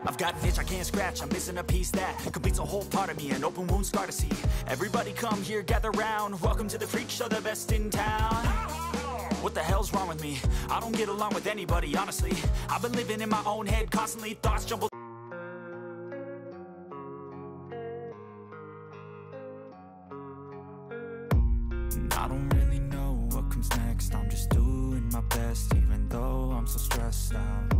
I've got an itch I can't scratch, I'm missing a piece that completes a whole part of me, an open wound scar to see. Everybody come here, gather round, welcome to the freak show, the best in town. What the hell's wrong with me? I don't get along with anybody, honestly. I've been living in my own head, constantly thoughts jumble. I don't really know what comes next, I'm just doing my best, even though I'm so stressed out.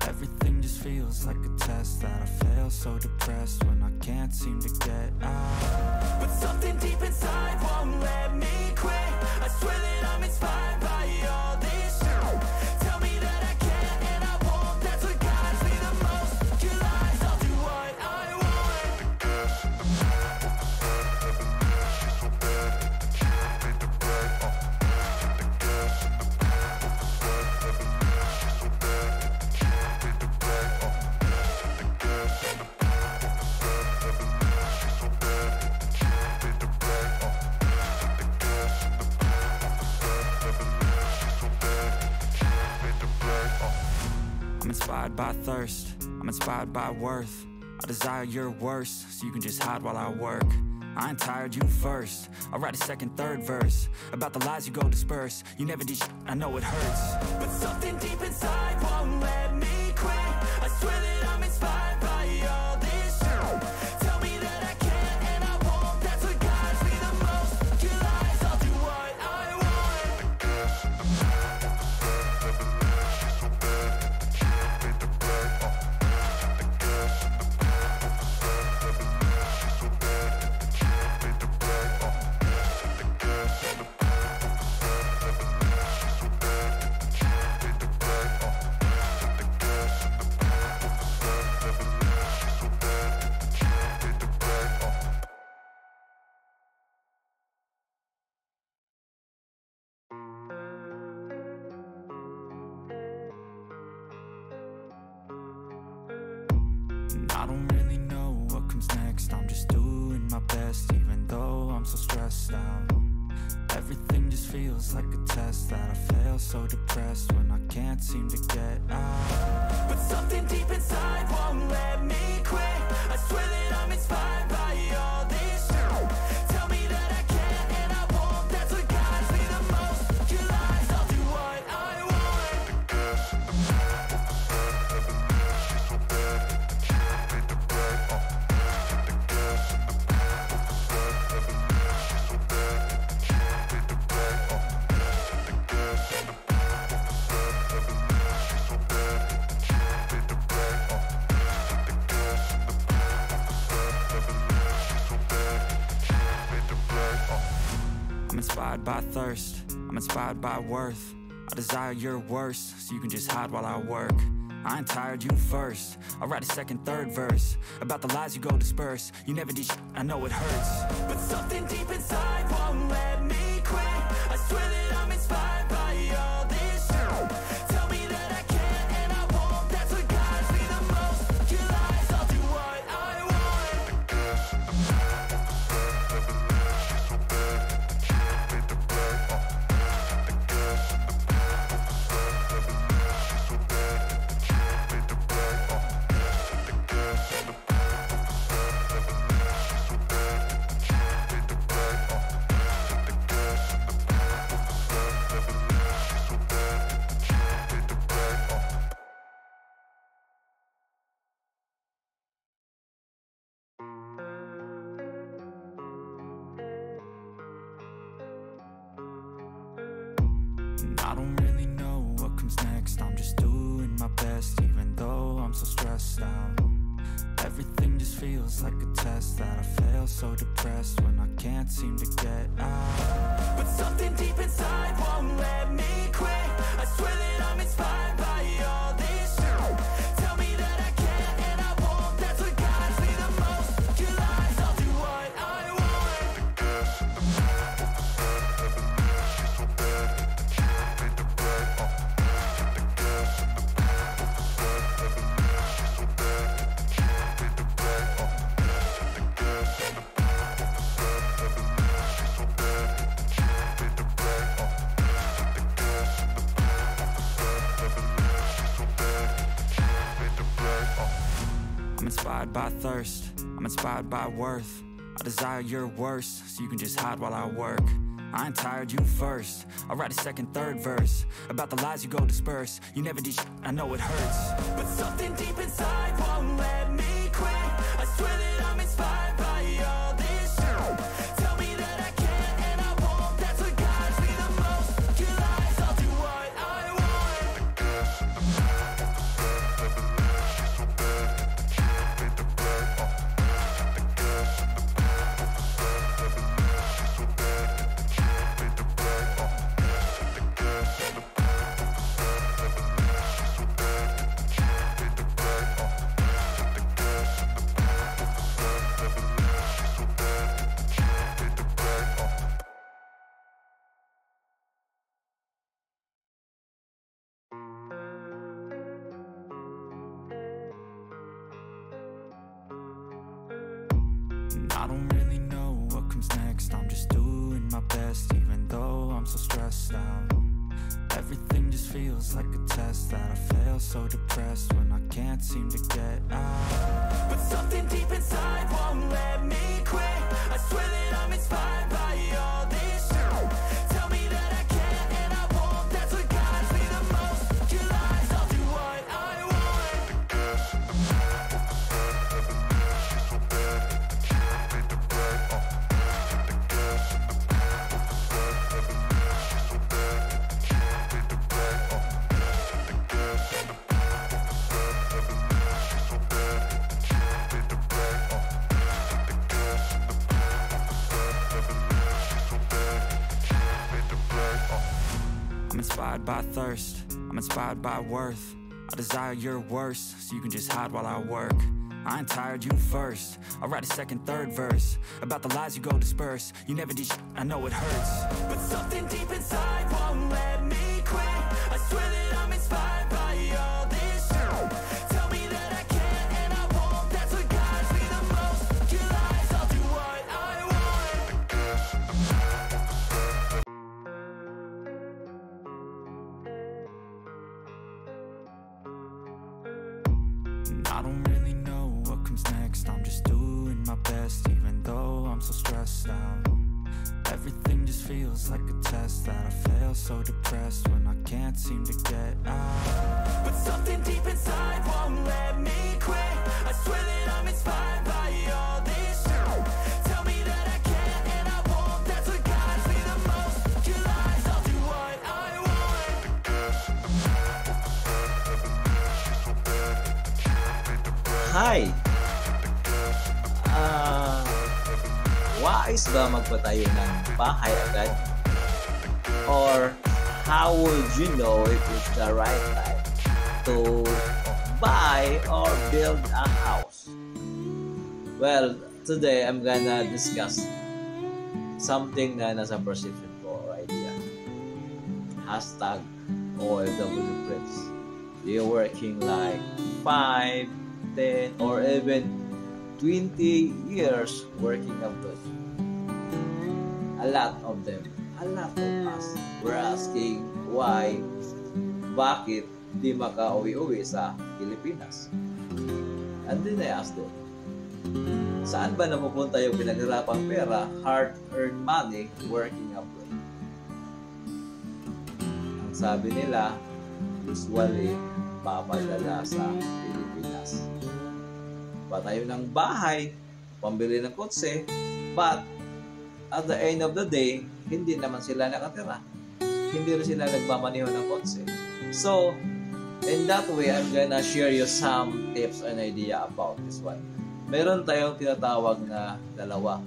Everything just feels like a test that I fail, so depressed when I can't seem to get out. But something deep inside won't let me quit. I swear that I'm inspired by all this shit. Tell me that I can and I won't, that's what guides me the most. Your lies, I'll do what I want. I'm inspired by thirst, I'm inspired by worth. I desire your worst, so you can just hide while I work. I ain't tired, you first. I'll write a second, third verse about the lies you go disperse. You never did shit, I know it hurts. But something deep inside won't let me quit. I swear that I'm inspired by all this shit. Tell me that I can and I won't, that's what guides me the most. Your lies, I'll do what I want. I don't really know what comes next, I'm just doing my best, even though I'm so stressed out. Everything just feels like a test that I fail, so depressed when I can't seem to get out. But something deep inside won't let me quit. I swear that I'm inspired by all this shit. Tell me that I can and I won't, that's what guides me the most. Your lies, I'll do what I want. I'm inspired by thirst, I'm inspired by worth. I desire your worst, so you can just hide while I work. I ain't tired, you first. I'll write a second, third verse about the lies you go disperse. You never did shit, I know it hurts. But something deep inside won't let me quit. I swear that I'm inspired by all this shit. Tell me that I can and I won't, that's what guides me the most. Your lies, I'll do what I want. I don't really know what comes next, I'm just doing my best, even though I'm so stressed out. Everything just feels like a test that I fail, so depressed when I can't seem to get out. But something deep inside won't let me quit. I swear that I'm inspired by all this shit. Tell me that I can and I won't, that's what guides me the most. Your lies, I'll do what I want. I'm inspired by thirst, I'm inspired by worth. I desire your worst, so you can just hide while I work. I ain't tired, you first. I'll write a second, third verse about the lies you go disperse. You never did I know it hurts, but something deep inside won't let me quit. I swear that I'm inspired by all this shit. Tell me that I can't and I won't. That's what guides me the most. Your lies, I'll do what I want. I don't really know what comes next. I'm just doing my best, even though I'm so stressed out. Everything just feels like a test that I fail, so depressed when I can't seem to get out. But something deep inside won't let me quit. I swear that I'm inspired by all this shit. Tell me that I can't and I won't. That's what guides me the most. Your lies, I'll do what I want. I'm inspired by thirst, I'm inspired by worth. I desire your worst, so you can just hide while I work. I ain't tired, you first. I'll write a second, third verse about the lies you go disperse. You never did I know it hurts, but something deep inside won't let me quit. I swear that I'm inspired by all this shit. Tell me that I can't and I won't. That's what guides me the most. Your lies, I'll do what I want. I don't really know what comes next. I'm just doing my best, even though I'm so stressed out. Everything just feels like a test that I fail, so depressed when I can't seem to get out. But something deep inside won't let me quit. I swear that I'm inspired by all this shit. Tell me that I can't and I won't. That's what guides me the most. Your lies, I'll do what I want. Hi! Wais ba magpatayo ng bahay agad? Or how would you know if it's the right time to buy or build a house? Well, today I'm gonna discuss something na nasa perception ko or idea. Hashtag OFW Prince. You're working like 5, 10, or even 20 years working abroad. A lot of them, a lot of us, we're asking why, bakit di makauwi-uwi sa Pilipinas? And then I asked them, saan ba napupunta yung pinaghirapang pera, hard-earned money, working abroad? Ang sabi nila, usually, papadala sa Pilipinas. Patayo ng bahay, pambili ng kotse, but at the end of the day, hindi naman sila nakatira. Hindi rin sila nagmamaneho ng kotse. So, in that way, I'm gonna share you some tips and idea about this one. Meron tayong tinatawag na dalawang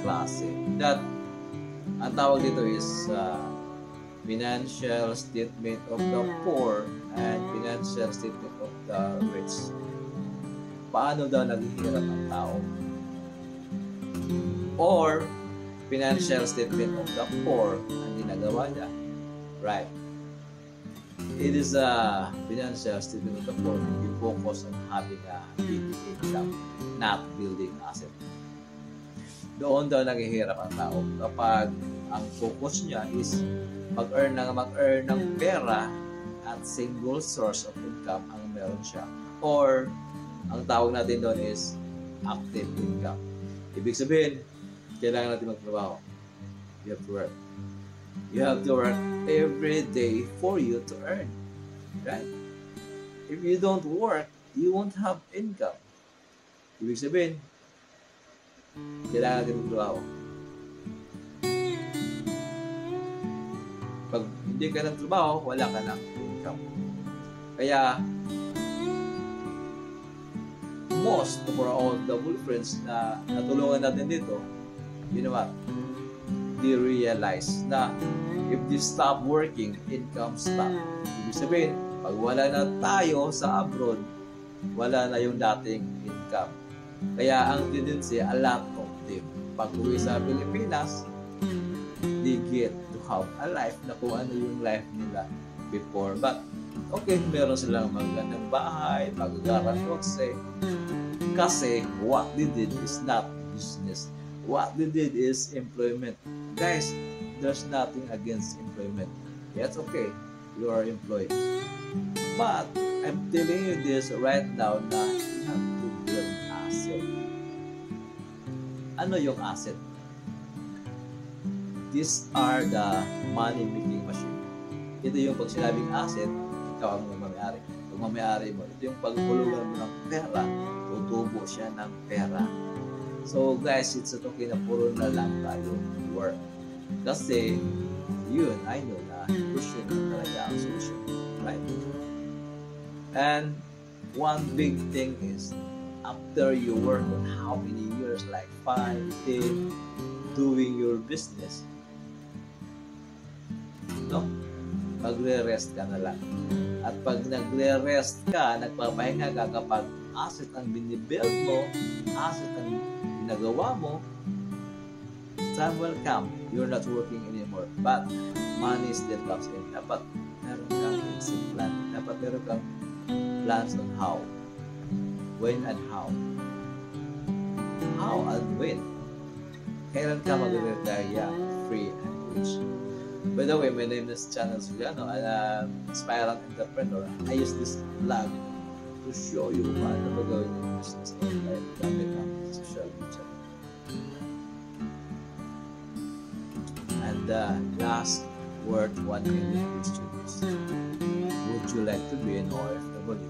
klase. That, ang tawag dito is financial statement of the poor and financial statement of the rich. Paano daw naghihirap ang tao? Or financial statement of the poor ang ginagawa niya. Right. It is a financial statement of the poor. You focus on having a big income, not building asset. Doon daw naghihirap ang tao kapag ang focus niya is mag-earn ng pera at single source of income ang meron siya. Or Ang tawag natin doon is active income. Ibig sabihin, kailangan natin magtrabaho. You have to work. You have to work every day for you to earn. Right? If you don't work, you won't have income. Ibig sabihin, kailangan natin magtrabaho. Pag hindi ka ng trabaho, wala ka ng income. Kaya, most of our double friends na natulungan natin dito, you know what? They realize na if they stop working, income stop. Ibig sabihin, pag wala na tayo sa abroad, wala na yung dating income. Kaya ang tendency, a lot of them, pag uwi sa Pilipinas, they get to have a life na kung ano yung life nila before. But, okay, meron silang magandang bahay, magagaran kotse. Kasi, what they did is not business. What they did is employment. Guys, there's nothing against employment. That's okay. You are employed. But, I'm telling you this right now na you have to build asset. Ano yung asset? These are the money-making machine. Ito yung pag sinabing asset, ikaw ang mamayari. Pag mamayari mo, ito yung pagpulugan mo ng pera, tutubo siya ng pera. So guys, it's okay na puro na lang tayo work. Kasi, yun, I know na cushion na talaga ang solution. Right? And one big thing is, after you work on how many years, like 5, 10, doing your business, no? Magre-rest ka na lang. At pag nagre-rest ka, nagpapahinga ka kapag asset ang binibuild mo, asset ang ginagawa mo, time will come. You're not working anymore. But money still comes in. Dapat meron kang exit plan. Dapat meron kang plans on how. When and how. How and when. Kailan ka mag-retire free and rich? By the way, my name is Channel Sugano. I'm an aspirant entrepreneur. I use this vlog to show you paano magawin yung business online gamit ang social media. And last word, one minute question is, would you like to be an OFW?